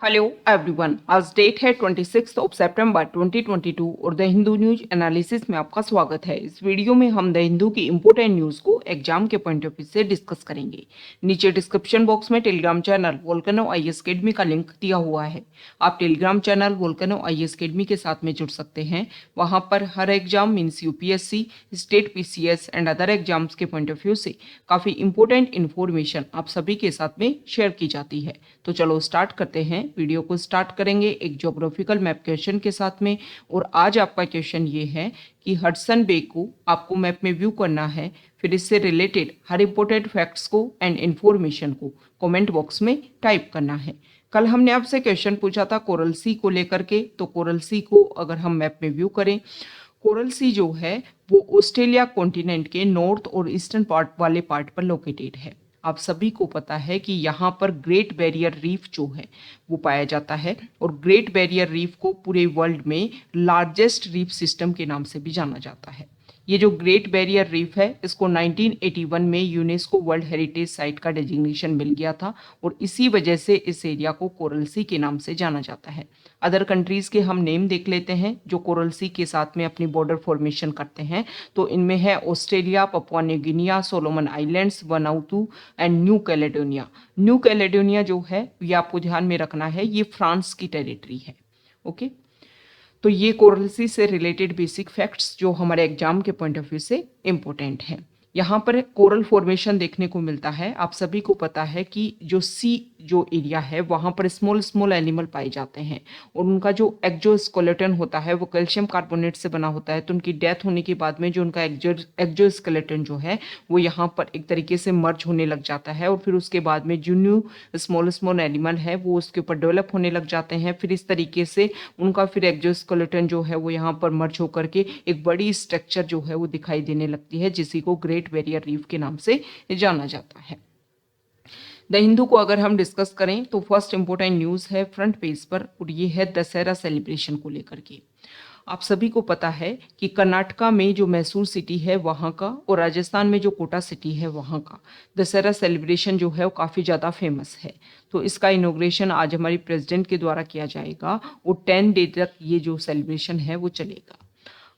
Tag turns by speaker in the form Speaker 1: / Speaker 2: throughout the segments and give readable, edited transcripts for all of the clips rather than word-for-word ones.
Speaker 1: Hello everyone, आज date है 26 सितंबर 2022 और द हिंदू न्यूज एनालिसिस में आपका स्वागत है। इस वीडियो में हम द हिंदू की इंपोर्टेंट न्यूज़ को एग्जाम के पॉइंट ऑफ व्यू से डिस्कस करेंगे। नीचे डिस्क्रिप्शन बॉक्स में Telegram channel Volcano IAS Academy का लिंक दिया हुआ है। आप Telegram channel Volcano IAS Academy के साथ में जुड़ सकते हैं। वहाँ पर हर exam means UPSC, state PCS and other exams के पॉइंट ऑफ व्यू से काफ़ी इंपॉर्टेंट इन्फॉर्मेशन आप सभी के साथ में शेयर की जाती है। तो चलो स्टार्ट करते हैं। वीडियो को स्टार्ट करेंगे एक ज्योग्राफिकल मैप क्वेश्चन के साथ में। और आज आपका क्वेश्चन ये है कि हडसन बे को आपको मैप में व्यू करना है, फिर इससे रिलेटेड हर इंपॉर्टेंट फैक्ट्स को एंड इन्फॉर्मेशन को कमेंट बॉक्स में टाइप करना है। कल हमने आपसे क्वेश्चन पूछा था कोरल सी को लेकर के, तो कोरल सी को अगर हम मैप में व्यू करें, कोरल सी जो है वो ऑस्ट्रेलिया कॉन्टिनेंट के नॉर्थ और ईस्टर्न पार्ट वाले पार्ट पर लोकेटेड है। आप सभी को पता है कि यहाँ पर ग्रेट बैरियर रीफ जो है वो पाया जाता है, और ग्रेट बैरियर रीफ को पूरे वर्ल्ड में लार्जेस्ट रीफ सिस्टम के नाम से भी जाना जाता है। ये जो ग्रेट बैरियर रीफ है इसको 1981 में यूनेस्को वर्ल्ड हेरिटेज साइट का डेजिग्नेशन मिल गया था, और इसी वजह से इस एरिया को कोरल सी के नाम से जाना जाता है। अदर कंट्रीज़ के हम नेम देख लेते हैं जो कोरल सी के साथ में अपनी बॉर्डर फॉर्मेशन करते हैं। तो इनमें है Australia, Papua New Guinea, Solomon Islands, Vanuatu and New Caledonia. New Caledonia जो है ये आपको ध्यान में रखना है, ये फ्रांस की टेरिटरी है। ओके, तो ये कोरल सी से रिलेटेड बेसिक फैक्ट्स जो हमारे एग्जाम के पॉइंट ऑफ व्यू से इम्पोर्टेंट हैं। यहाँ पर कोरल फॉर्मेशन देखने को मिलता है। आप सभी को पता है कि जो सी जो एरिया है वहाँ पर स्मॉल स्मॉल एनिमल पाए जाते हैं, और उनका जो एक्जोस्केलेटन होता है वो कैल्शियम कार्बोनेट से बना होता है। तो उनकी डेथ होने के बाद में जो उनका एक्जोस्केलेटन जो है वो यहाँ पर एक तरीके से मर्ज होने लग जाता है, और फिर उसके बाद में जो न्यू स्मॉल स्मॉल एनिमल है वो उसके ऊपर डेवलप होने लग जाते हैं। फिर इस तरीके से उनका फिर एक्जोस्केलेटन जो है वो यहाँ पर मर्ज होकर के एक बड़ी स्ट्रक्चर जो है वो दिखाई देने लगती है, जिसी को ग्रेट बैरियर रीफ के नाम से जाना जाता है। द हिंदू को अगर हम डिस्कस करें तो फर्स्ट इंपॉर्टेंट न्यूज़ है फ्रंट पेज पर, और ये है दशहरा सेलिब्रेशन को लेकर के। आप सभी को पता है कि कर्नाटका में जो मैसूर सिटी है वहाँ का, और राजस्थान में जो कोटा सिटी है वहाँ का दशहरा सेलिब्रेशन जो है वो काफ़ी ज़्यादा फेमस है। तो इसका इनॉग्रेशन आज हमारी प्रेसिडेंट के द्वारा किया जाएगा, और 10 डे तक ये जो सेलिब्रेशन है वो चलेगा।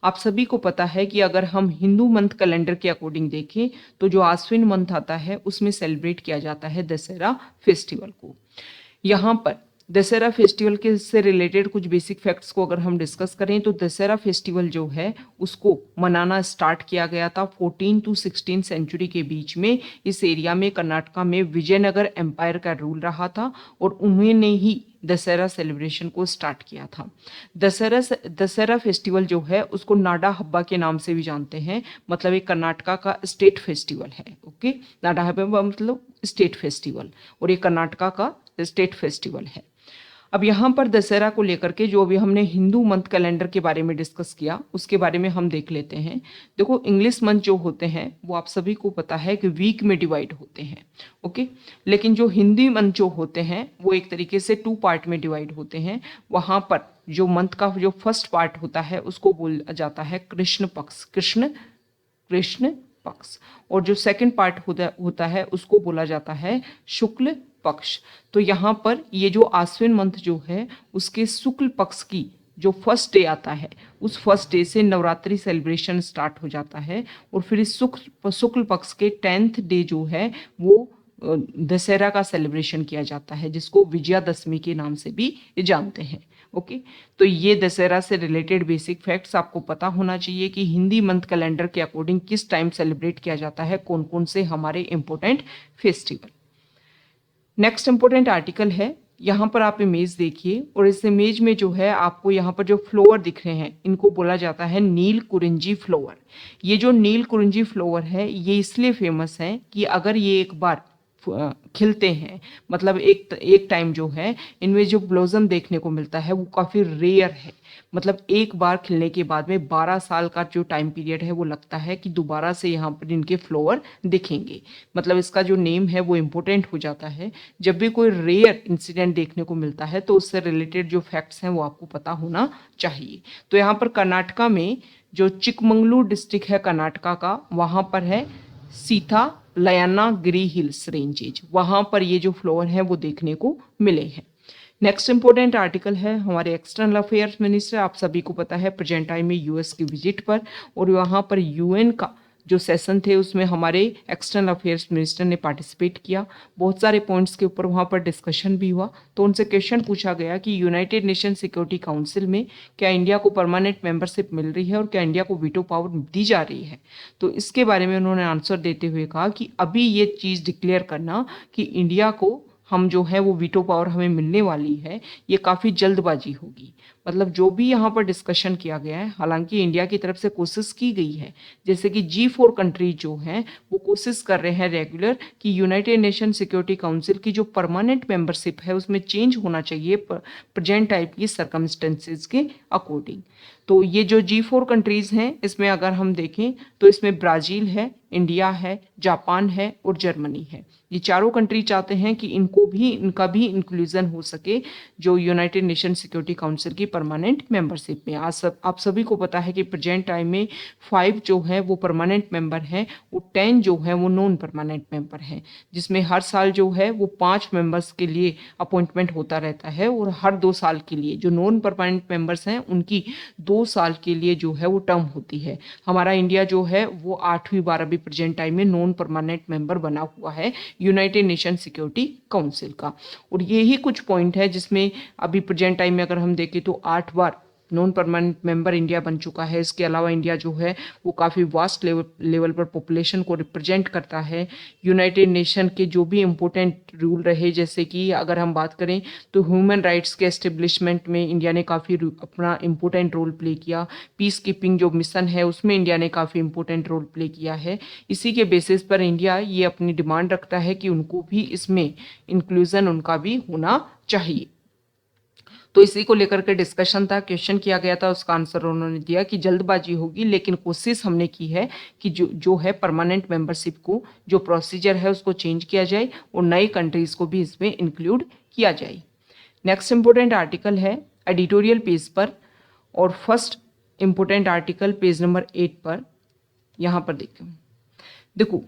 Speaker 1: आप सभी को पता है कि अगर हम हिंदू मंथ कैलेंडर के अकॉर्डिंग देखें तो जो आश्विन मंथ आता है उसमें सेलिब्रेट किया जाता है दशहरा फेस्टिवल को। यहाँ पर दशहरा फेस्टिवल के से रिलेटेड कुछ बेसिक फैक्ट्स को अगर हम डिस्कस करें तो दशहरा फेस्टिवल जो है उसको मनाना स्टार्ट किया गया था 14 to 16 सेंचुरी के बीच में। इस एरिया में कर्नाटका में विजयनगर एम्पायर का रूल रहा था, और उन्होंने ही दशहरा सेलिब्रेशन को स्टार्ट किया था। दशहरा फेस्टिवल जो है उसको नाडा हब्बा के नाम से भी जानते हैं, मतलब एक कर्नाटका का स्टेट फेस्टिवल है। ओके, नाडा हब्बा मतलब स्टेट फेस्टिवल, और ये कर्नाटका का स्टेट फेस्टिवल है। अब यहाँ पर दशहरा को लेकर के जो अभी हमने हिंदू मंथ कैलेंडर के बारे में डिस्कस किया उसके बारे में हम देख लेते हैं। देखो, इंग्लिश मंथ जो होते हैं वो आप सभी को पता है कि वीक में डिवाइड होते हैं। ओके, लेकिन जो हिंदी मंथ जो होते हैं वो एक तरीके से 2 पार्ट में डिवाइड होते हैं। वहाँ पर जो मंथ का जो फर्स्ट पार्ट होता है उसको बोला जाता है कृष्ण पक्ष, कृष्ण पक्ष, और जो सेकंड पार्ट होता है उसको बोला जाता है शुक्ल पक्ष। तो यहाँ पर ये जो आश्विन मंथ जो है उसके शुक्ल पक्ष की जो फर्स्ट डे आता है उस फर्स्ट डे से नवरात्रि सेलिब्रेशन स्टार्ट हो जाता है, और फिर इस शुक्ल पक्ष के 10th डे जो है वो दशहरा का सेलिब्रेशन किया जाता है, जिसको विजयादशमी के नाम से भी जानते हैं। ओके, तो ये दशहरा से रिलेटेड बेसिक फैक्ट्स आपको पता होना चाहिए कि हिंदी मंथ कैलेंडर के अकॉर्डिंग किस टाइम सेलिब्रेट किया जाता है, कौन कौन से हमारे important festival. Next important article है, यहाँ पर आप इमेज देखिए, और इस इमेज में जो है आपको यहाँ पर जो फ्लावर दिख रहे हैं इनको बोला जाता है नील कुरिंजी फ्लावर। ये जो नील कुरिंजी फ्लावर है ये इसलिए फेमस है कि अगर ये एक बार खिलते हैं, मतलब एक टाइम जो है इनमें जो ब्लॉसम देखने को मिलता है वो काफ़ी रेयर है। मतलब एक बार खिलने के बाद में 12 साल का जो टाइम पीरियड है वो लगता है कि दोबारा से यहाँ पर इनके फ्लावर दिखेंगे। मतलब इसका जो नेम है वो इम्पोर्टेंट हो जाता है। जब भी कोई रेयर इंसिडेंट देखने को मिलता है तो उससे रिलेटेड जो फैक्ट्स हैं वो आपको पता होना चाहिए। तो यहाँ पर कर्नाटका में जो चिकमंगलूर डिस्ट्रिक्ट है कर्नाटका का, वहाँ पर है सीता लयाना गिरी हिल्स रेंजेज, वहाँ पर ये जो फ्लावर हैं वो देखने को मिले हैं। नेक्स्ट इंपॉर्टेंट आर्टिकल है हमारे एक्सटर्नल अफेयर्स मिनिस्टर, आप सभी को पता है प्रेजेंट टाइम में यूएस की विजिट पर, और वहाँ पर यूएन का जो सेशन थे उसमें हमारे एक्सटर्नल अफेयर्स मिनिस्टर ने पार्टिसिपेट किया। बहुत सारे पॉइंट्स के ऊपर वहाँ पर डिस्कशन भी हुआ। तो उनसे क्वेश्चन पूछा गया कि यूनाइटेड नेशन सिक्योरिटी काउंसिल में क्या इंडिया को परमानेंट मेंबरशिप मिल रही है और क्या इंडिया को वीटो पावर दी जा रही है। तो इसके बारे में उन्होंने आंसर देते हुए कहा कि अभी ये चीज़ डिक्लेयर करना कि इंडिया को हम जो है वो वीटो पावर हमें मिलने वाली है, ये काफ़ी जल्दबाजी होगी। मतलब जो भी यहाँ पर डिस्कशन किया गया है, हालांकि इंडिया की तरफ से कोशिश की गई है, जैसे कि G4 कंट्रीज जो हैं वो कोशिश कर रहे हैं रेगुलर कि यूनाइटेड नेशन सिक्योरिटी काउंसिल की जो परमानेंट मेंबरशिप है उसमें चेंज होना चाहिए प्रेजेंट टाइप की सर्कमस्टेंसेज के अकॉर्डिंग। तो ये जो G4 कंट्रीज हैं इसमें अगर हम देखें तो इसमें ब्राज़ील है, इंडिया है, जापान है और जर्मनी है। ये चारों कंट्री चाहते हैं कि इनका भी इंक्लूजन हो सके जो यूनाइटेड नेशन सिक्योरिटी काउंसिल की परमानेंट मेंबरशिप में। आप सभी को पता है कि प्रेजेंट टाइम में 5 जो है वो परमानेंट मेंबर हैं, वो 10 जो है वो नॉन परमानेंट मेंबर हैं, जिसमें हर साल जो है वो 5 मेंबर्स के लिए अपॉइंटमेंट होता रहता है, और हर 2 साल के लिए जो नॉन परमानेंट मेंबर्स हैं उनकी 2 साल के लिए जो है वो टर्म होती है। हमारा इंडिया जो है वो 8वीं बार अभी प्रेजेंट टाइम में नॉन परमानेंट मेंबर बना हुआ है यूनाइटेड नेशन सिक्योरिटी काउंसिल का। और यही कुछ पॉइंट है जिसमें अभी प्रेजेंट टाइम में अगर हम देखें तो 8 बार नॉन परमानेंट मेंबर इंडिया बन चुका है। इसके अलावा इंडिया जो है वो काफ़ी वास्ट लेवल पर पॉपुलेशन को रिप्रेजेंट करता है। यूनाइटेड नेशन के जो भी इम्पोर्टेंट रूल रहे, जैसे कि अगर हम बात करें तो ह्यूमन राइट्स के एस्टेब्लिशमेंट में इंडिया ने काफ़ी अपना इम्पोर्टेंट रोल प्ले किया। पीस कीपिंग जो मिशन है उसमें इंडिया ने काफ़ी इम्पोर्टेंट रोल प्ले किया है। इसी के बेसिस पर इंडिया ये अपनी डिमांड रखता है कि उनको भी इसमें इंक्लूजन उनका भी होना चाहिए। तो इसी को लेकर के डिस्कशन था, क्वेश्चन किया गया था, उसका आंसर उन्होंने दिया कि जल्दबाजी होगी, लेकिन कोशिश हमने की है कि जो है परमानेंट मेंबरशिप को जो प्रोसीजर है उसको चेंज किया जाए और नई कंट्रीज को भी इसमें इंक्लूड किया जाए। नेक्स्ट इंपोर्टेंट आर्टिकल है एडिटोरियल पेज पर, और first important article page number 8 पर। यहाँ पर देखो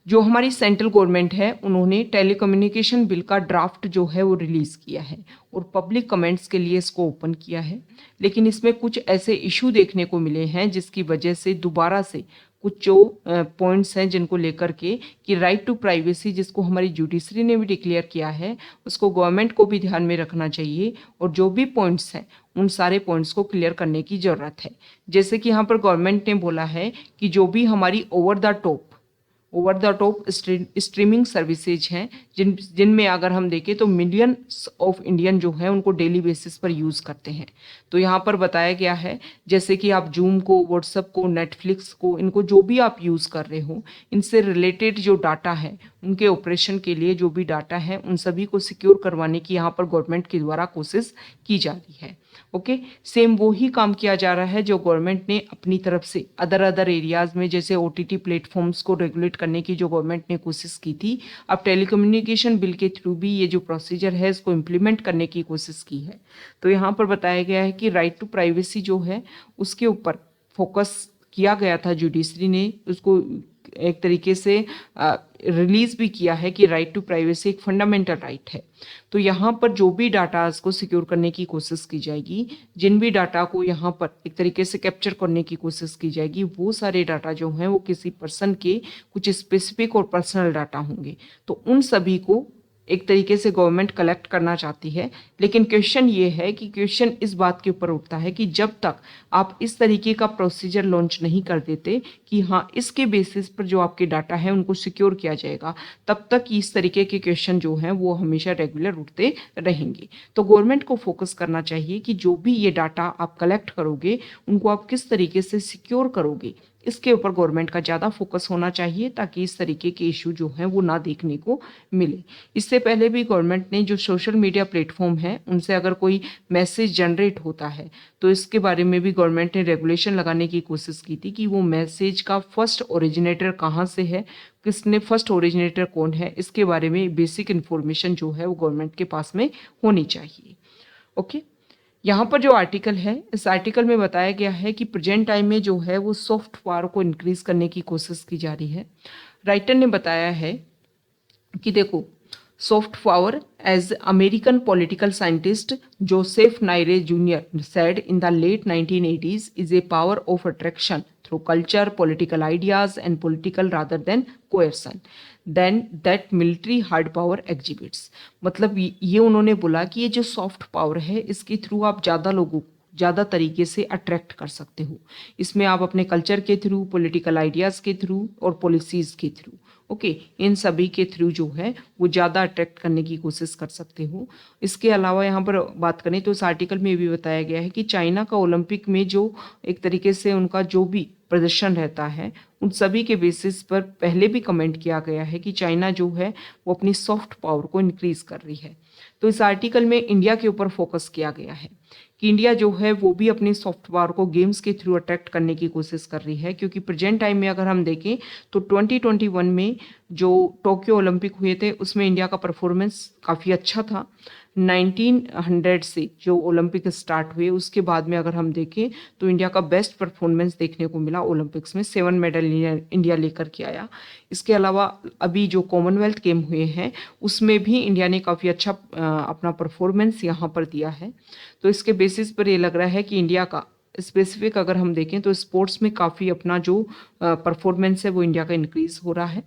Speaker 1: जो हमारी सेंट्रल गवर्नमेंट है उन्होंने टेलीकम्युनिकेशन बिल का ड्राफ्ट जो है वो रिलीज़ किया है और पब्लिक कमेंट्स के लिए इसको ओपन किया है। लेकिन इसमें कुछ ऐसे इशू देखने को मिले हैं जिसकी वजह से दोबारा से कुछ जो पॉइंट्स हैं जिनको लेकर के कि राइट टू प्राइवेसी जिसको हमारी जुडिशरी ने भी डिक्लेयर किया है उसको गवर्नमेंट को भी ध्यान में रखना चाहिए, और जो भी पॉइंट्स हैं उन सारे पॉइंट्स को क्लियर करने की ज़रूरत है। जैसे कि यहाँ पर गवर्नमेंट ने बोला है कि जो भी हमारी over the top streaming services हैं जिनमें अगर हम देखें तो मिलियंस ऑफ इंडियन जो हैं उनको डेली बेसिस पर यूज़ करते हैं। तो यहाँ पर बताया गया है जैसे कि आप जूम को, व्हाट्सएप को, नेटफ्लिक्स को, इनको जो भी आप यूज़ कर रहे हो, इनसे रिलेटेड जो डाटा है उनके ऑपरेशन के लिए जो भी डाटा है उन सभी को सिक्योर करवाने की यहाँ पर गवर्नमेंट के द्वारा कोशिश की जा रही है। ओके, सेम वो ही काम किया जा रहा है जो गवर्नमेंट ने अपनी तरफ से अदर एरियाज़ में, जैसे OTT प्लेटफॉर्म्स को रेगुलेट करने की जो गवर्नमेंट ने कोशिश की थी, अब टेलीकम्युनिकेशन बिल के थ्रू भी ये जो प्रोसीजर है इसको इम्प्लीमेंट करने की कोशिश की है। तो यहाँ पर बताया गया है कि राइट टू प्राइवेसी जो है उसके ऊपर फोकस किया गया था, जुडिशरी ने उसको एक तरीके से रिलीज भी किया है कि राइट टू प्राइवेसी एक फंडामेंटल राइट है। तो यहाँ पर जो भी डाटाज को सिक्योर करने की कोशिश की जाएगी, जिन भी डाटा को यहाँ पर एक तरीके से कैप्चर करने की कोशिश की जाएगी, वो सारे डाटा जो हैं वो किसी पर्सन के कुछ स्पेसिफिक और पर्सनल डाटा होंगे। तो उन सभी को एक तरीके से गवर्नमेंट कलेक्ट करना चाहती है। लेकिन क्वेश्चन ये है कि क्वेश्चन इस बात के ऊपर उठता है कि जब तक आप इस तरीके का प्रोसीजर लॉन्च नहीं कर देते कि हाँ इसके बेसिस पर जो आपके डाटा है उनको सिक्योर किया जाएगा, तब तक इस तरीके के क्वेश्चन जो हैं वो हमेशा रेगुलर उठते रहेंगे। तो गवर्नमेंट को फोकस करना चाहिए कि जो भी ये डाटा आप कलेक्ट करोगे उनको आप किस तरीके से सिक्योर करोगे, इसके ऊपर गवर्नमेंट का ज़्यादा फोकस होना चाहिए ताकि इस तरीके के इशू जो हैं वो ना देखने को मिले। इससे पहले भी गवर्नमेंट ने जो सोशल मीडिया प्लेटफॉर्म है उनसे अगर कोई मैसेज जनरेट होता है तो इसके बारे में भी गवर्नमेंट ने रेगुलेशन लगाने की कोशिश की थी कि वो मैसेज का फर्स्ट ओरिजिनेटर कहाँ से है, किसने फर्स्ट ओरिजिनेटर कौन है, इसके बारे में बेसिक इन्फॉर्मेशन जो है वो गवर्नमेंट के पास में होनी चाहिए। ओके, यहाँ पर जो आर्टिकल है इस आर्टिकल में बताया गया है कि प्रेजेंट टाइम में जो है वो सॉफ्ट पावर को इंक्रीज करने की कोशिश की जा रही है। राइटर ने बताया है कि देखो soft power, as American political scientist Joseph Nye Jr. said in the late 1980s, is a power of attraction through culture, political ideas, and political rather than coercion than that military hard power exhibits. मतलब ये उन्होंने बोला कि ये जो soft power है इसके through आप ज़्यादा लोगों को ज़्यादा तरीके से अट्रैक्ट कर सकते हो। इसमें आप अपने कल्चर के थ्रू, पॉलिटिकल आइडियाज़ के थ्रू और पॉलिसीज़ के थ्रू, ओके, इन सभी के थ्रू जो है वो ज़्यादा अट्रैक्ट करने की कोशिश कर सकते हो। इसके अलावा यहाँ पर बात करें तो इस आर्टिकल में भी बताया गया है कि चाइना का ओलंपिक में जो एक तरीके से उनका जो भी प्रदर्शन रहता है उन सभी के बेसिस पर पहले भी कमेंट किया गया है कि चाइना जो है वो अपनी सॉफ्ट पावर को इंक्रीज कर रही है। तो इस आर्टिकल में इंडिया के ऊपर फोकस किया गया है कि इंडिया जो है वो भी अपनी सॉफ्ट पावर को गेम्स के थ्रू अट्रैक्ट करने की कोशिश कर रही है, क्योंकि प्रेजेंट टाइम में अगर हम देखें तो 2021 में जो टोक्यो ओलंपिक हुए थे उसमें इंडिया का परफॉर्मेंस काफ़ी अच्छा था। 1900 से जो ओलंपिक स्टार्ट हुए उसके बाद में अगर हम देखें तो इंडिया का बेस्ट परफॉर्मेंस देखने को मिला। ओलंपिक्स में 7 मेडल इंडिया लेकर के आया। इसके अलावा अभी जो कॉमनवेल्थ गेम हुए हैं उसमें भी इंडिया ने काफ़ी अच्छा अपना परफॉर्मेंस यहाँ पर दिया है। तो इसके बेसिस पर ये लग रहा है कि इंडिया का स्पेसिफिक अगर हम देखें तो स्पोर्ट्स में काफ़ी अपना जो परफॉर्मेंस है वो इंडिया का इंक्रीज हो रहा है।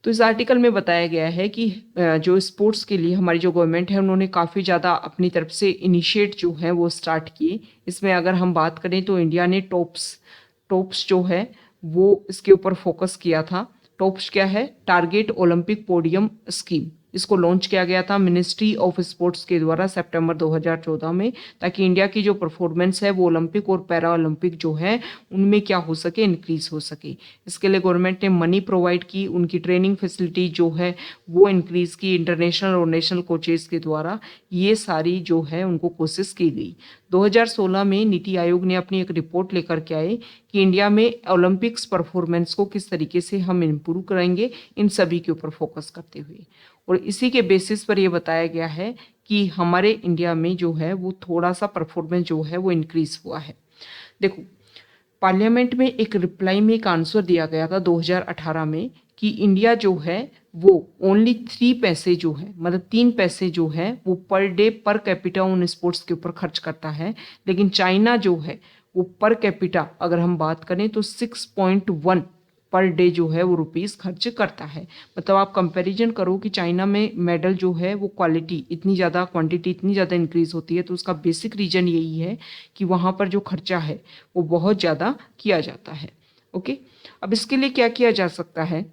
Speaker 1: तो इस आर्टिकल में बताया गया है कि जो स्पोर्ट्स के लिए हमारी जो गवर्नमेंट है उन्होंने काफ़ी ज़्यादा अपनी तरफ से इनिशिएट जो है वो स्टार्ट किए। इसमें अगर हम बात करें तो इंडिया ने टॉप्स जो है वो इसके ऊपर फोकस किया था। टॉप्स क्या है? Target Olympic podium scheme. इसको लॉन्च किया गया था मिनिस्ट्री ऑफ स्पोर्ट्स के द्वारा सितंबर 2014 में, ताकि इंडिया की जो परफॉर्मेंस है वो ओलंपिक और पैरा ओलंपिक जो है उनमें क्या हो सके, इंक्रीज हो सके। इसके लिए गवर्नमेंट ने मनी प्रोवाइड की, उनकी ट्रेनिंग फैसिलिटी जो है वो इंक्रीज की इंटरनेशनल और नेशनल कोचेस के द्वारा। ये सारी जो है उनको कोशिश की गई। 2016 में नीति आयोग ने अपनी एक रिपोर्ट लेकर के आए कि इंडिया में ओलंपिक्स परफॉर्मेंस को किस तरीके से हम इम्प्रूव करेंगे, इन सभी के ऊपर फोकस करते हुए। और इसी के बेसिस पर यह बताया गया है कि हमारे इंडिया में जो है वो थोड़ा सा परफॉर्मेंस जो है वो इंक्रीज हुआ है। देखो, पार्लियामेंट में एक रिप्लाई में एक आंसर दिया गया था 2018 में कि इंडिया जो है वो ओनली 3 पैसे जो है, मतलब 3 पैसे जो है वो पर डे पर कैपिटा उन स्पोर्ट्स के ऊपर खर्च करता है। लेकिन चाइना जो है वो पर कैपिटा अगर हम बात करें तो 6.1 पर डे जो है वो रुपीस खर्च करता है। मतलब आप कंपैरिजन करो कि चाइना में मेडल जो है वो क्वालिटी इतनी ज़्यादा, क्वांटिटी इतनी ज़्यादा इंक्रीज होती है, तो उसका बेसिक रीजन यही है कि वहाँ पर जो खर्चा है वो बहुत ज़्यादा किया जाता है। ओके, अब इसके लिए क्या किया जा सकता है,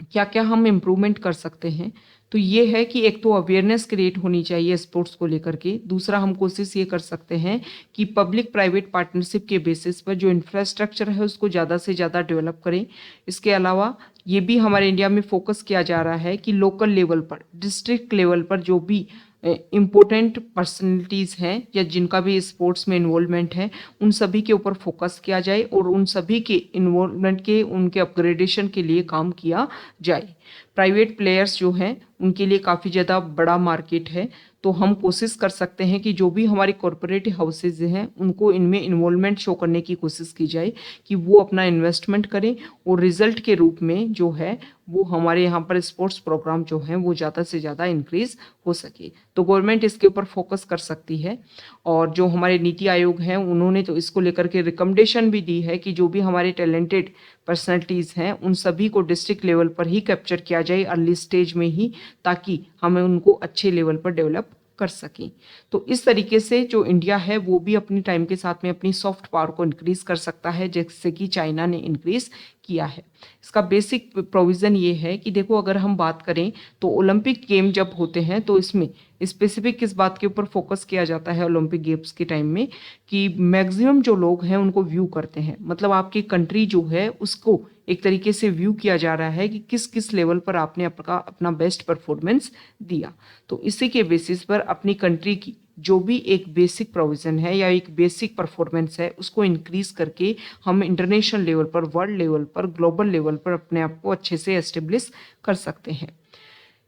Speaker 1: क्या क्या हम इम्प्रूवमेंट कर सकते हैं? तो ये है कि एक तो अवेयरनेस क्रिएट होनी चाहिए स्पोर्ट्स को लेकर के। दूसरा, हम कोशिश ये कर सकते हैं कि पब्लिक प्राइवेट पार्टनरशिप के बेसिस पर जो इंफ्रास्ट्रक्चर है उसको ज़्यादा से ज़्यादा डेवलप करें। इसके अलावा ये भी हमारे इंडिया में फोकस किया जा रहा है कि लोकल लेवल पर, डिस्ट्रिक्ट लेवल पर जो भी इम्पोर्टेंट पर्सनैलिटीज़ हैं या जिनका भी स्पोर्ट्स में इन्वॉल्वमेंट है उन सभी के ऊपर फोकस किया जाए और उन सभी के इन्वॉल्वमेंट के, उनके अपग्रेडेशन के लिए काम किया जाए। प्राइवेट प्लेयर्स जो हैं उनके लिए काफ़ी ज़्यादा बड़ा मार्केट है, तो हम कोशिश कर सकते हैं कि जो भी हमारे कॉरपोरेट हाउसेज हैं उनको इनमें इन्वॉल्वमेंट शो करने की कोशिश की जाए कि वो अपना इन्वेस्टमेंट करें और रिजल्ट के रूप में जो है वो हमारे यहाँ पर स्पोर्ट्स प्रोग्राम जो हैं वो ज़्यादा से ज़्यादा इंक्रीज हो सके। तो गवर्नमेंट इसके ऊपर फोकस कर सकती है। और जो हमारे नीति आयोग हैं उन्होंने तो इसको लेकर के रिकमेंडेशन भी दी है कि जो भी हमारे टैलेंटेड पर्सनैलिटीज़ हैं उन सभी को डिस्ट्रिक्ट लेवल पर ही कैप्चर किया जाए अर्ली स्टेज में ही, ताकि हमें उनको अच्छे लेवल पर डेवलप कर सकें। तो इस तरीके से जो इंडिया है वो भी अपनी टाइम के साथ में अपनी सॉफ्ट पावर को इंक्रीज कर सकता है, जैसे कि चाइना ने इंक्रीज किया है। इसका बेसिक प्रोविज़न ये है कि देखो, अगर हम बात करें तो ओलंपिक गेम जब होते हैं तो इसमें स्पेसिफिक किस बात के ऊपर फोकस किया जाता है ओलंपिक गेम्स के टाइम में, कि मैक्सिमम जो लोग हैं उनको व्यू करते हैं। मतलब आपकी कंट्री जो है उसको एक तरीके से व्यू किया जा रहा है कि किस किस लेवल पर आपने अपना बेस्ट परफॉर्मेंस दिया। तो इसी के बेसिस पर अपनी कंट्री की जो भी एक बेसिक प्रोविज़न है या एक बेसिक परफॉर्मेंस है उसको इंक्रीज करके हम इंटरनेशनल लेवल पर, वर्ल्ड लेवल पर, ग्लोबल लेवल पर अपने आप को अच्छे से एस्टेब्लिश कर सकते हैं।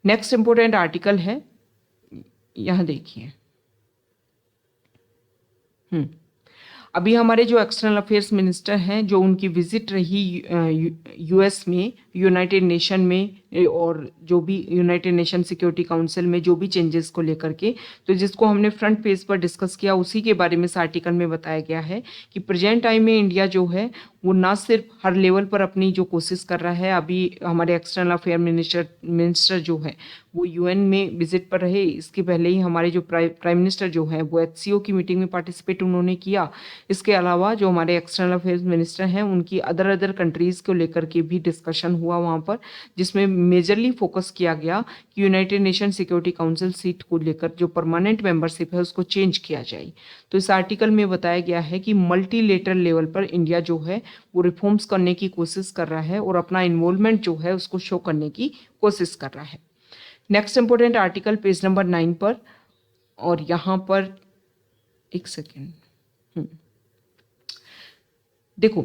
Speaker 1: नेक्स्ट इंपॉर्टेंट आर्टिकल है, यहाँ देखिए। अभी हमारे जो एक्सटर्नल अफेयर्स मिनिस्टर हैं, जो उनकी विजिट रही यूएस में, यूनाइटेड नेशन में और जो भी यूनाइटेड नेशन सिक्योरिटी काउंसिल में जो भी चेंजेस को लेकर के, तो जिसको हमने फ्रंट पेज पर डिस्कस किया उसी के बारे में इस आर्टिकल में बताया गया है कि प्रेजेंट टाइम में इंडिया जो है वो ना सिर्फ हर लेवल पर अपनी जो कोशिश कर रहा है, अभी हमारे एक्सटर्नल अफेयर मिनिस्टर जो है वो यूएन में विजिट पर रहे, इसके पहले ही हमारे जो प्राइम मिनिस्टर जो है वो एचसीओ की मीटिंग में पार्टिसिपेट उन्होंने किया। इसके अलावा जो हमारे एक्सटर्नल अफेयर्स मिनिस्टर हैं उनकी अदर कंट्रीज़ को लेकर के भी डिस्कशन हुआ वहाँ पर, जिसमें मेजरली फोकस किया गया कि United nation security council seat को लेकर जो परमानेंट मेंबरशिप है उसको चेंज किया जाए। तो इस आर्टिकल में बताया गया है कि मल्टीलेटरल लेवल पर इंडिया जो है वो रिफॉर्म्स करने की कोशिश कर रहा है और अपना इन्वॉल्वमेंट जो है उसको शो करने की कोशिश कर रहा है। Next important article page number 9 पर, और यहाँ पर एक सेकेंड देखो,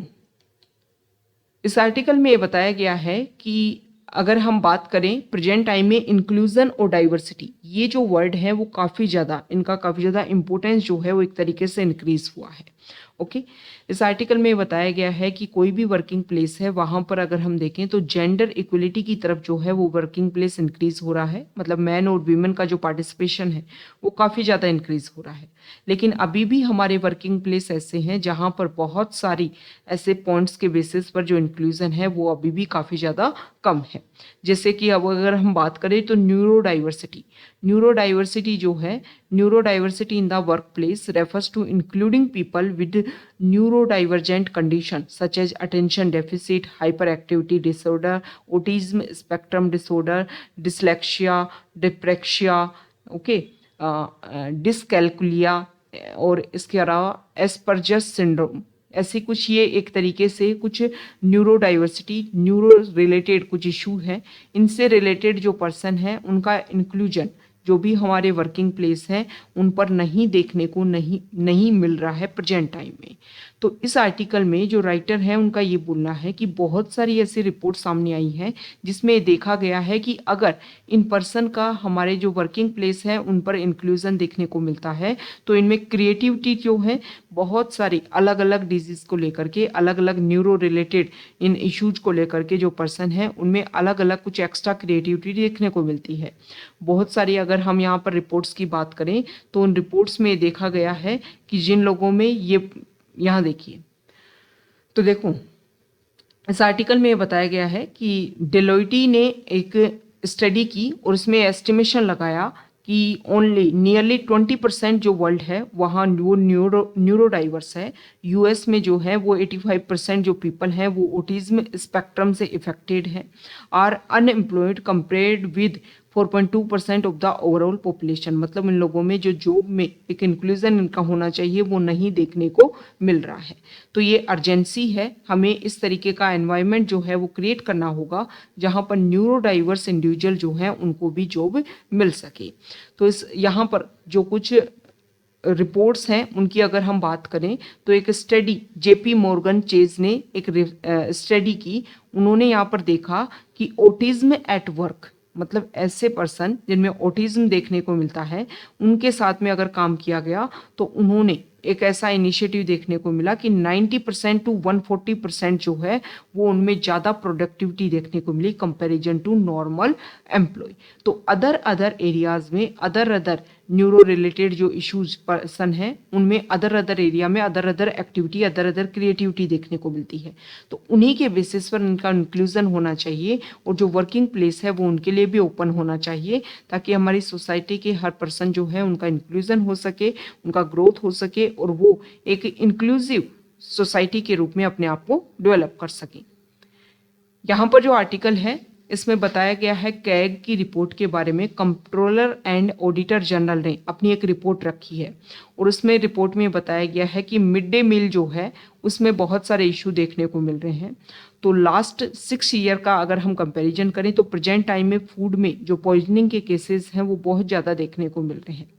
Speaker 1: इस आर्टिकल में ये बताया गया है कि अगर हम बात करें प्रेजेंट टाइम में इंक्लूजन और डाइवर्सिटी, ये जो वर्ड है वो काफ़ी ज़्यादा इंपॉर्टेंस जो है वो एक तरीके से इंक्रीज हुआ है। ओके, इस आर्टिकल में बताया गया है कि कोई भी वर्किंग प्लेस है वहाँ पर अगर हम देखें तो जेंडर इक्वलिटी की तरफ जो है वो वर्किंग प्लेस इंक्रीज हो रहा है, मतलब मैन और वीमेन का जो पार्टिसिपेशन है वो काफ़ी ज़्यादा इंक्रीज हो रहा है। लेकिन अभी भी हमारे वर्किंग प्लेस ऐसे हैं जहाँ पर बहुत सारी ऐसे पॉइंट्स के बेसिस पर जो इंक्लूजन है वो अभी भी काफ़ी ज़्यादा कम है। जैसे कि अब अगर हम बात करें तो न्यूरोडाइवर्सिटी जो है, neurodiversity in the workplace refers to including people with neurodivergent condition such as attention deficit, hyperactivity disorder, autism spectrum disorder, dyslexia, dyspraxia, okay, dyscalculia और इसके अलावा एस्पर्जस सिंड्रोम, ऐसी कुछ ये एक तरीके से कुछ न्यूरो रिलेटेड कुछ इशू है। इनसे रिलेटेड जो पर्सन है उनका इंक्लूजन जो भी हमारे वर्किंग प्लेस है उन पर नहीं देखने को नहीं मिल रहा है प्रेजेंट टाइम में। तो इस आर्टिकल में जो राइटर है उनका ये बोलना है कि बहुत सारी ऐसी रिपोर्ट सामने आई हैं जिसमें देखा गया है कि अगर इन पर्सन का हमारे जो वर्किंग प्लेस है उन पर इंक्लूजन देखने को मिलता है तो इनमें क्रिएटिविटी जो है बहुत सारी अलग अलग डिजीज को लेकर के, अलग अलग न्यूरो रिलेटेड इन इश्यूज को लेकर के जो पर्सन है उनमें अलग अलग कुछ एक्स्ट्रा क्रिएटिविटी देखने को मिलती है। बहुत सारी अगर हम यहाँ पर रिपोर्ट्स की बात करें तो उन रिपोर्ट्स में देखा गया है कि जिन लोगों में ये, यहाँ देखिए, तो देखो इस आर्टिकल में ये बताया गया है कि डेलोइटी ने एक स्टडी की और इसमें एस्टिमेशन लगाया कि ओनली नियरली 20% जो वर्ल्ड है वहाँ वो न्यूरो डाइवर्स है। यूएस में जो है वो 85% जो पीपल हैं वो ऑटिज्म स्पेक्ट्रम से इफेक्टेड है, are unemployed compared with 4.2% of the overall population, मतलब इन लोगों में जो जॉब में एक इंक्लूजन इनका होना चाहिए वो नहीं देखने को मिल रहा है। तो ये अर्जेंसी है, हमें इस तरीके का एनवायरनमेंट जो है वो क्रिएट करना होगा जहाँ पर न्यूरो डाइवर्स इंडिविजुअल जो हैं उनको भी जॉब मिल सके। तो इस यहाँ पर जो कुछ रिपोर्ट्स हैं उनकी अगर हम बात करें तो एक स्टडी जेपी मॉर्गन चेज ने एक स्टडी की। उन्होंने यहाँ पर देखा कि ऑटिज्म एट वर्क, मतलब ऐसे पर्सन जिनमें ऑटिज्म देखने को मिलता है उनके साथ में अगर काम किया गया तो उन्होंने एक ऐसा इनिशिएटिव देखने को मिला कि 90% टू 140% जो है वो उनमें ज़्यादा प्रोडक्टिविटी देखने को मिली कंपैरिजन टू नॉर्मल एम्प्लॉय। तो अदर एरियाज में अदर न्यूरो रिलेटेड जो इश्यूज पर्सन हैं उनमें अदर एरिया में अदर एक्टिविटी अदर क्रिएटिविटी देखने को मिलती है। तो उन्हीं के बेसिस पर उनका इंक्लूजन होना चाहिए और जो वर्किंग प्लेस है वो उनके लिए भी ओपन होना चाहिए ताकि हमारी सोसाइटी के हर पर्सन जो है उनका इंक्लूजन हो सके, उनका ग्रोथ हो सके और वो एक इंक्लूसिव सोसाइटी के रूप में अपने आप को डेवलप कर सके। यहाँ पर जो आर्टिकल है इसमें बताया गया है कैग की रिपोर्ट के बारे में। कंट्रोलर एंड ऑडिटर जनरल ने अपनी एक रिपोर्ट रखी है और उसमें रिपोर्ट में बताया गया है कि मिड डे मील जो है उसमें बहुत सारे इशू देखने को मिल रहे हैं। तो लास्ट 6 ईयर का अगर हम कंपैरिजन करें तो प्रेजेंट टाइम में फूड में जो पॉइजनिंग के केसेस हैं वो बहुत ज़्यादा देखने को मिल रहे हैं।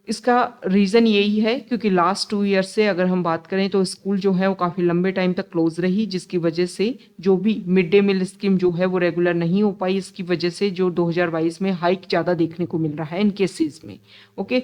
Speaker 1: इसका रीज़न यही है क्योंकि लास्ट 2 ईयर से अगर हम बात करें तो स्कूल जो है वो काफ़ी लंबे टाइम तक क्लोज रही, जिसकी वजह से जो भी मिड डे मील स्कीम जो है वो रेगुलर नहीं हो पाई। इसकी वजह से जो 2022 में हाइक ज़्यादा देखने को मिल रहा है इन केसेस में। ओके,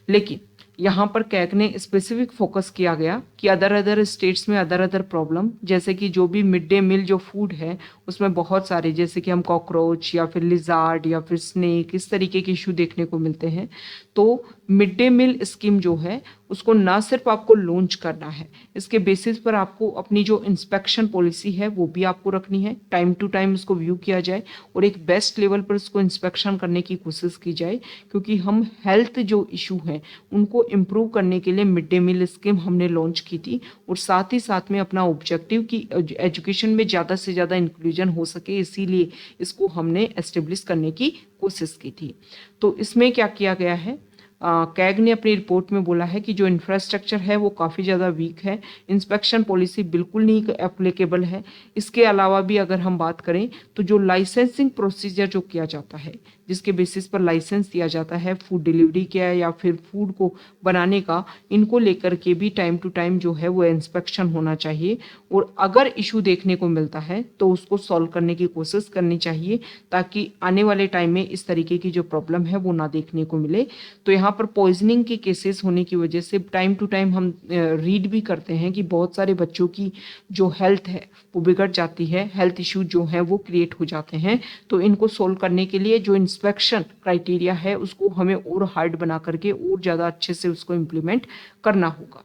Speaker 1: लेकिन यहाँ पर कैग ने स्पेसिफिक फोकस किया गया कि अदर स्टेट्स में अदर प्रॉब्लम, जैसे कि जो भी मिड डे मील जो फूड है उसमें बहुत सारे, जैसे कि हम कॉकरोच या फिर लिजार्ड या फिर स्नेक, इस तरीके के इशू देखने को मिलते हैं। तो मिड डे मील स्कीम जो है उसको ना सिर्फ आपको लॉन्च करना है, इसके बेसिस पर आपको अपनी जो इंस्पेक्शन पॉलिसी है वो भी आपको रखनी है, टाइम टू टाइम उसको व्यू किया जाए और एक बेस्ट लेवल पर उसको इंस्पेक्शन करने की कोशिश की जाए, क्योंकि हम हेल्थ जो इशू हैं उनको इम्प्रूव करने के लिए मिड डे मील स्कीम हमने लॉन्च की थी और साथ ही साथ में अपना ऑब्जेक्टिव कि एजुकेशन में ज़्यादा से ज़्यादा इंक्लूजन हो सके, इसीलिए इसको हमने एस्टेब्लिश करने की कोशिश की थी। तो इसमें क्या किया गया है, कैग ने अपनी रिपोर्ट में बोला है कि जो इंफ्रास्ट्रक्चर है वो काफ़ी ज़्यादा वीक है, इंस्पेक्शन पॉलिसी बिल्कुल नहीं एप्लीकेबल है। इसके अलावा भी अगर हम बात करें तो जो लाइसेंसिंग प्रोसीजर जो किया जाता है, जिसके बेसिस पर लाइसेंस दिया जाता है फूड डिलीवरी का या फिर फूड को बनाने का, इनको लेकर के भी टाइम टू टाइम जो है वो इंस्पेक्शन होना चाहिए और अगर इशू देखने को मिलता है तो उसको सॉल्व करने की कोशिश करनी चाहिए, ताकि आने वाले टाइम में इस तरीके की जो प्रॉब्लम है वो ना देखने को मिले। तो यहाँ पर पॉइजनिंग के केसेस होने की वजह से टाइम टू टाइम हम रीड भी करते हैं कि बहुत सारे बच्चों की जो हेल्थ है वो बिगड़ जाती है, हेल्थ इश्यू जो है वो क्रिएट हो जाते हैं। तो इनको सोल्व करने के लिए जो इंस्पेक्शन क्राइटेरिया है उसको हमें और हार्ड बना करके और ज़्यादा अच्छे से उसको इम्प्लीमेंट करना होगा।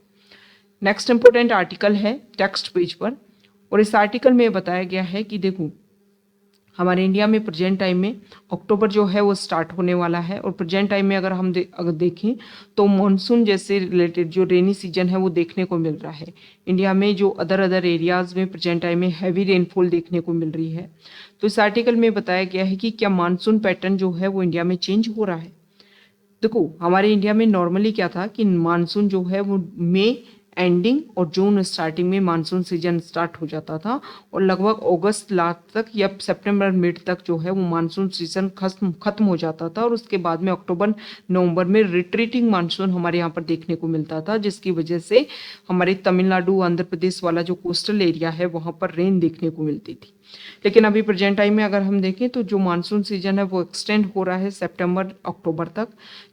Speaker 1: नेक्स्ट इंपॉर्टेंट आर्टिकल है टेक्स्ट पेज पर, और इस आर्टिकल में बताया गया है कि देखो हमारे इंडिया में प्रेजेंट टाइम में अक्टूबर जो है वो स्टार्ट होने वाला है और प्रेजेंट टाइम में अगर हम अगर देखें तो मानसून जैसे रिलेटेड जो रेनी सीजन है वो देखने को मिल रहा है। इंडिया में जो अदर एरियाज़ में प्रेजेंट टाइम में हैवी रेनफॉल देखने को मिल रही है। तो इस आर्टिकल में बताया गया है कि क्या मानसून पैटर्न जो है वो इंडिया में चेंज हो रहा है। देखो हमारे इंडिया में नॉर्मली क्या था कि मानसून जो है वो मई एंडिंग और जून स्टार्टिंग में मानसून सीजन स्टार्ट हो जाता था और लगभग अगस्त लास्ट तक या सितंबर मिड तक जो है वो मानसून सीजन खत्म हो जाता था और उसके बाद में अक्टूबर नवंबर में रिट्रीटिंग मानसून हमारे यहाँ पर देखने को मिलता था, जिसकी वजह से हमारे तमिलनाडु आंध्र प्रदेश वाला जो कोस्टल एरिया है वहाँ पर रेन देखने को मिलती थी। लेकिन अभी प्रेजेंट टाइम में अगर हम देखें तो जो मानसून सीजन है वो एक्सटेंड हो रहा है सितंबर अक्टूबर तक,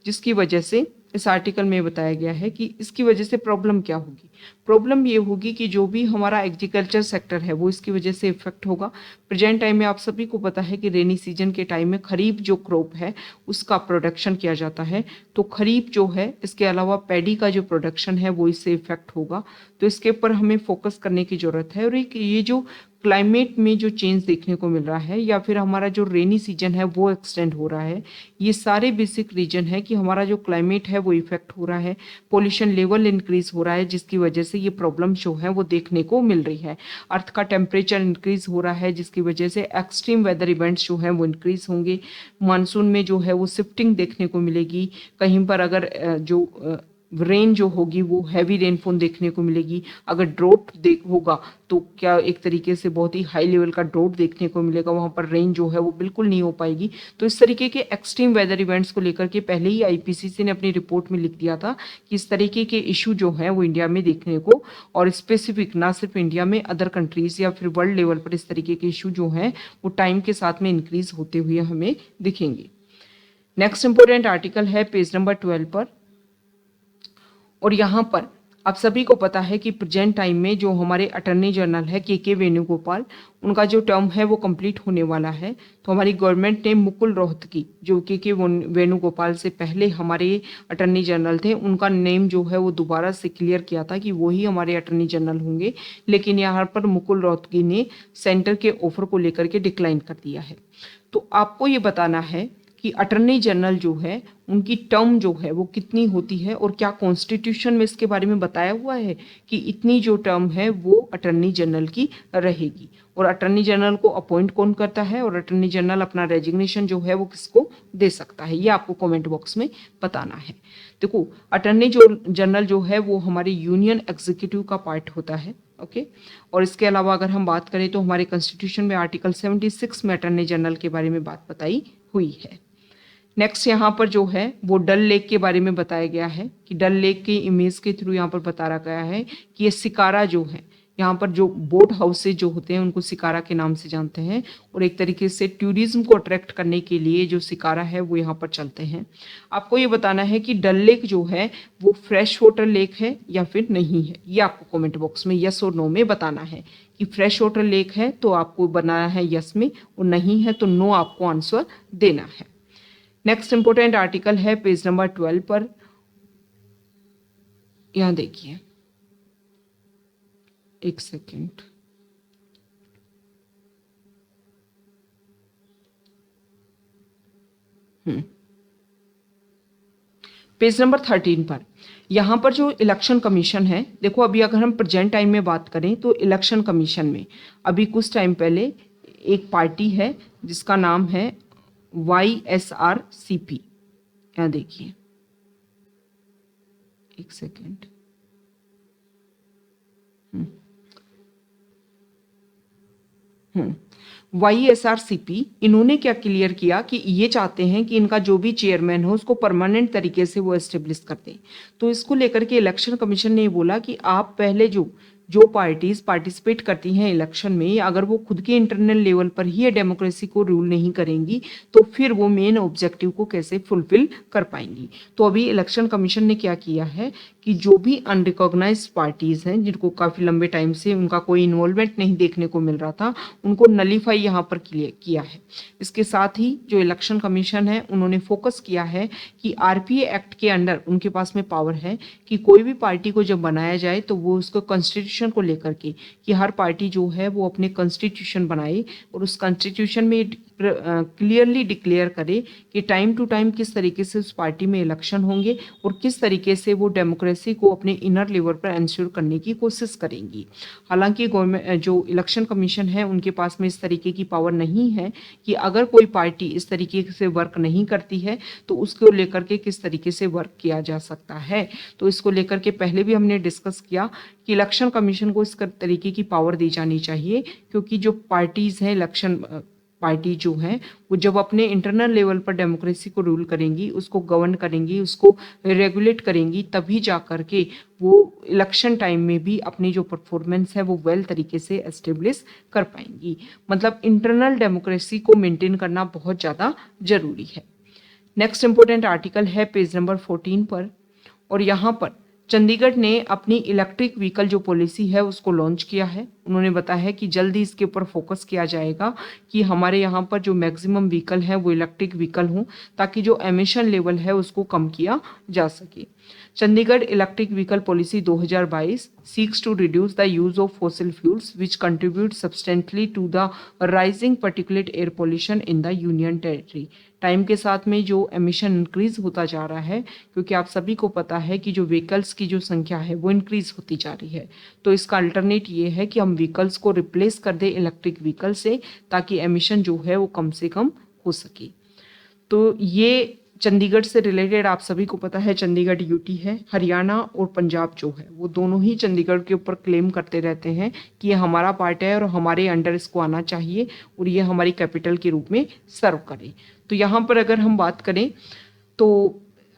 Speaker 1: जिसकी वजह से इस आर्टिकल में बताया गया है कि इसकी वजह से प्रॉब्लम क्या होगी। प्रॉब्लम ये होगी कि जो भी हमारा एग्रीकल्चर सेक्टर है वो इसकी वजह से इफेक्ट होगा। प्रेजेंट टाइम में आप सभी को पता है कि रेनी सीजन के टाइम में खरीफ जो क्रॉप है उसका प्रोडक्शन किया जाता है, तो खरीफ जो है इसके अलावा पैडी का जो प्रोडक्शन है वो इससे इफेक्ट होगा। तो इसके ऊपर हमें फोकस करने की ज़रूरत है और एक ये जो क्लाइमेट में जो चेंज देखने को मिल रहा है या फिर हमारा जो रेनी सीजन है वो एक्सटेंड हो रहा है, ये सारे बेसिक रीजन है कि हमारा जो क्लाइमेट है वो इफेक्ट हो रहा है, पोल्यूशन लेवल इंक्रीज हो रहा है, जिसकी वजह से ये प्रॉब्लम जो है वो देखने को मिल रही है। अर्थ का टेम्परेचर इंक्रीज हो रहा है, जिसकी वजह से एक्सट्रीम वेदर इवेंट्स जो हैं वो इंक्रीज होंगे। मानसून में जो है वो शिफ्टिंग देखने को मिलेगी, कहीं पर अगर जो रेन जो होगी वो हैवी रेनफॉल देखने को मिलेगी। अगर ड्रोट देख होगा तो क्या एक तरीके से बहुत ही हाई लेवल का ड्रोट देखने को मिलेगा, वहाँ पर रेन जो है वो बिल्कुल नहीं हो पाएगी। तो इस तरीके के एक्सट्रीम वेदर इवेंट्स को लेकर के पहले ही आईपीसीसी ने अपनी रिपोर्ट में लिख दिया था कि इस तरीके के इशू जो हैं वो इंडिया में देखने को, और स्पेसिफिक ना सिर्फ इंडिया में अदर कंट्रीज या फिर वर्ल्ड लेवल पर इस तरीके के इशू जो हैं वो टाइम के साथ में इंक्रीज होते हुए हमें दिखेंगे। नेक्स्ट इंपॉर्टेंट आर्टिकल है पेज नंबर 12 पर, और यहाँ पर आप सभी को पता है कि प्रेजेंट टाइम में जो हमारे अटॉर्नी जनरल है के वेणुगोपाल, उनका जो टर्म है वो कंप्लीट होने वाला है। तो हमारी गवर्नमेंट ने मुकुल रोहतगी जो के वेणुगोपाल से पहले हमारे अटॉर्नी जनरल थे, उनका नेम जो है वो दोबारा से क्लियर किया था कि वही हमारे अटॉर्नी जनरल होंगे, लेकिन यहाँ पर मुकुल रोहतगी ने सेंटर के ऑफर को लेकर के डिक्लाइन कर दिया है। तो आपको ये बताना है कि अटॉर्नी जनरल जो है उनकी टर्म जो है वो कितनी होती है और क्या कॉन्स्टिट्यूशन में इसके बारे में बताया हुआ है कि इतनी जो टर्म है वो अटॉर्नी जनरल की रहेगी, और अटॉर्नी जनरल को अपॉइंट कौन करता है और अटॉर्नी जनरल अपना रेजिग्नेशन जो है वो किसको दे सकता है, ये आपको कमेंट बॉक्स में बताना है। देखो अटॉर्नी जनरल जो है वो हमारे यूनियन एग्जीक्यूटिव का पार्ट होता है, ओके। और इसके अलावा अगर हम बात करें तो हमारे कॉन्स्टिट्यूशन में आर्टिकल 76 में अटॉर्नी जनरल के बारे में बात बताई हुई है। नेक्स्ट यहाँ पर जो है वो डल लेक के बारे में बताया गया है कि डल लेक की इमेज के थ्रू यहाँ पर बता रहा गया है कि ये शिकारा जो है यहाँ पर जो बोट हाउसेज जो होते हैं उनको शिकारा के नाम से जानते हैं, और एक तरीके से टूरिज्म को अट्रैक्ट करने के लिए जो शिकारा है वो यहाँ पर चलते हैं। आपको ये बताना है कि डल लेक जो है वो फ्रेश वाटर लेक है या फिर नहीं है, ये आपको कमेंट बॉक्स में यस और नो में बताना है। कि फ्रेश वाटर लेक है तो आपको बनाना है यस में, और नहीं है तो नो आपको आंसर देना है। नेक्स्ट इंपॉर्टेंट आर्टिकल है पेज नंबर 12 पर, यहाँ देखिए, एक सेकेंड, पेज नंबर 13 पर। यहाँ पर जो इलेक्शन कमीशन है, देखो अभी अगर हम प्रेजेंट टाइम में बात करें तो इलेक्शन कमीशन में अभी कुछ टाइम पहले एक पार्टी है जिसका नाम है YSRCP। यहाँ देखिए, एक सेकेंड, YSRCP इन्होंने क्या क्लियर किया कि ये चाहते हैं कि इनका जो भी चेयरमैन हो उसको परमानेंट तरीके से वो एस्टेब्लिश कर दें। तो इसको लेकर के इलेक्शन कमीशन ने बोला कि आप पहले जो पार्टीज पार्टिसिपेट करती हैं इलेक्शन में, अगर वो खुद के इंटरनल लेवल पर ही डेमोक्रेसी को रूल नहीं करेंगी तो फिर वो मेन ऑब्जेक्टिव को कैसे फुलफिल कर पाएंगी। तो अभी इलेक्शन कमीशन ने क्या किया है कि जो भी अनरिकॉग्नाइज्ड पार्टीज हैं जिनको काफ़ी लंबे टाइम से उनका कोई इन्वॉल्वमेंट नहीं देखने को मिल रहा था, उनको नलीफाई यहाँ पर किया है। इसके साथ ही जो इलेक्शन कमीशन है उन्होंने फोकस किया है कि RPA एक्ट के अंडर उनके पास में पावर है कि कोई भी पार्टी को जब बनाया जाए तो वो उसको कॉन्स्टिट्यूशन को लेकर के, कि हर पार्टी जो है वो अपने कॉन्स्टिट्यूशन बनाए और उस कॉन्स्टिट्यूशन में क्लियरली डिक्लेयर करे कि टाइम टू टाइम किस तरीके से उस पार्टी में इलेक्शन होंगे और किस तरीके से वो डेमोक्रेसी को अपने इनर लेवल पर इंश्योर करने की कोशिश करेंगी। हालांकि गवर्नमेंट जो इलेक्शन कमीशन है उनके पास में इस तरीके की पावर नहीं है कि अगर कोई पार्टी इस तरीके से वर्क नहीं करती है तो उसको लेकर के किस तरीके से वर्क किया जा सकता है। तो इसको लेकर के पहले भी हमने डिस्कस किया कि इलेक्शन कमीशन को इस तरीके की पावर दी जानी चाहिए, क्योंकि जो पार्टीज हैं इलेक्शन पार्टी जो है वो जब अपने इंटरनल लेवल पर डेमोक्रेसी को रूल करेंगी, उसको गवर्न करेंगी, उसको रेगुलेट करेंगी, तभी जा करके वो इलेक्शन टाइम में भी अपनी जो परफॉर्मेंस है वो वेल तरीके से एस्टेब्लिश कर पाएंगी। मतलब इंटरनल डेमोक्रेसी को मेंटेन करना बहुत ज़्यादा जरूरी है। नेक्स्ट इंपॉर्टेंट आर्टिकल है पेज नंबर 14 पर, और यहाँ पर चंडीगढ़ ने अपनी इलेक्ट्रिक व्हीकल जो पॉलिसी है उसको लॉन्च किया है। उन्होंने बताया है कि जल्दी इसके ऊपर फोकस किया जाएगा कि हमारे यहाँ पर जो मैक्सिमम व्हीकल है वो इलेक्ट्रिक व्हीकल हों, ताकि जो एमिशन लेवल है उसको कम किया जा सके। Chandigarh electric vehicle policy 2022 seeks to reduce the use of fossil fuels which contribute substantially to the rising particulate air pollution in the union territory। Time के साथ में जो एमिशन इंक्रीज होता जा रहा है, क्योंकि आप सभी को पता है कि जो व्हीकल्स की जो संख्या है वो इंक्रीज होती जा रही है, तो इसका अल्टरनेट ये है कि हम व्हीकल्स को रिप्लेस कर दें इलेक्ट्रिक व्हीकल से, ताकि एमिशन जो है वो कम से कम हो सके। तो ये चंडीगढ़ से रिलेटेड आप सभी को पता है चंडीगढ़ यूटी है, हरियाणा और पंजाब जो है वो दोनों ही चंडीगढ़ के ऊपर क्लेम करते रहते हैं कि ये हमारा पार्ट है और हमारे अंडर इसको आना चाहिए और ये हमारी कैपिटल के रूप में सर्व करे। तो यहाँ पर अगर हम बात करें तो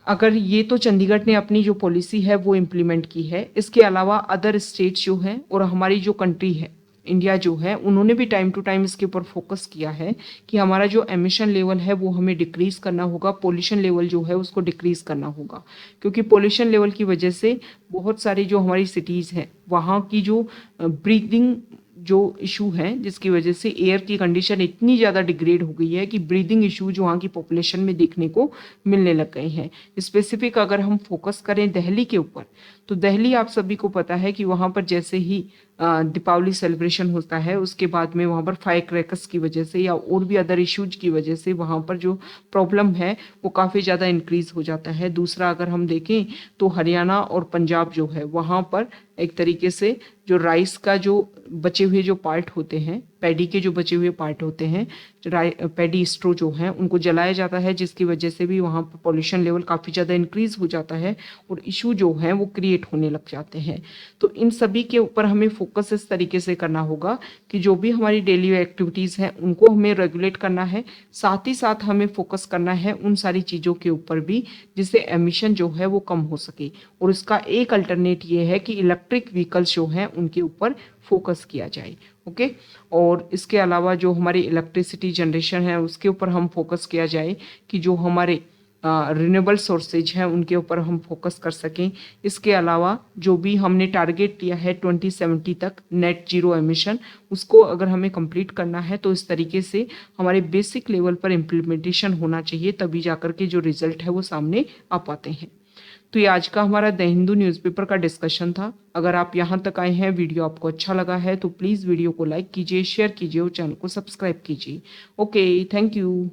Speaker 1: अगर ये तो चंडीगढ़ ने अपनी जो पॉलिसी है वो इम्प्लीमेंट की है, इसके अलावा अदर स्टेट्स जो हैं और हमारी जो कंट्री है इंडिया जो है, उन्होंने भी टाइम टू टाइम इसके ऊपर फोकस किया है कि हमारा जो एमिशन लेवल है वो हमें डिक्रीज करना होगा, पोल्यूशन लेवल जो है उसको डिक्रीज करना होगा, क्योंकि पोल्यूशन लेवल की वजह से बहुत सारी जो हमारी सिटीज़ हैं वहाँ की जो ब्रीदिंग जो इशू है, जिसकी वजह से एयर की कंडीशन इतनी ज़्यादा डिग्रेड हो गई है कि ब्रीदिंग इशू जो वहाँ की पॉपुलेशन में देखने को मिलने लग गए हैं। स्पेसिफिक अगर हम फोकस करें दिल्ली के ऊपर, तो दिल्ली आप सभी को पता है कि वहाँ पर जैसे ही दीपावली सेलिब्रेशन होता है उसके बाद में वहाँ पर फायर क्रैकर्स की वजह से या और भी अदर इश्यूज की वजह से वहाँ पर जो प्रॉब्लम है वो काफ़ी ज़्यादा इंक्रीज हो जाता है। दूसरा अगर हम देखें तो हरियाणा और पंजाब जो है वहाँ पर एक तरीके से जो राइस का जो बचे हुए जो पार्ट होते हैं, पैडी के जो बचे हुए पार्ट होते हैं, पैडी स्ट्रो जो हैं उनको जलाया जाता है, जिसकी वजह से भी वहाँ पर पॉल्यूशन लेवल काफ़ी ज़्यादा इंक्रीज़ हो जाता है और इशू जो हैं वो क्रिएट होने लग जाते हैं। तो इन सभी के ऊपर हमें फोकस इस तरीके से करना होगा कि जो भी हमारी डेली एक्टिविटीज़ हैं उनको हमें रेगुलेट करना है, साथ ही साथ हमें फोकस करना है उन सारी चीज़ों के ऊपर भी जिससे एमिशन जो है वो कम हो सके। और इसका एक अल्टरनेट ये है कि इलेक्ट्रिक व्हीकल्स जो हैं उनके ऊपर फोकस किया जाए। ओके, और इसके अलावा जो हमारी इलेक्ट्रिसिटी जनरेशन है उसके ऊपर हम फोकस किया जाए कि जो हमारे रिन्यूएबल सोर्सेज हैं उनके ऊपर हम फोकस कर सकें। इसके अलावा जो भी हमने टारगेट लिया है 2070 तक नेट जीरो एमिशन, उसको अगर हमें कंप्लीट करना है तो इस तरीके से हमारे बेसिक लेवल पर इम्प्लीमेंटेशन होना चाहिए, तभी जाकर के जो रिजल्ट है वो सामने आ पाते हैं। तो ये आज का हमारा द हिंदू न्यूज़पेपर का डिस्कशन था। अगर आप यहाँ तक आए हैं, वीडियो आपको अच्छा लगा है तो प्लीज़ वीडियो को लाइक कीजिए, शेयर कीजिए और चैनल को सब्सक्राइब कीजिए। Okay, thank you.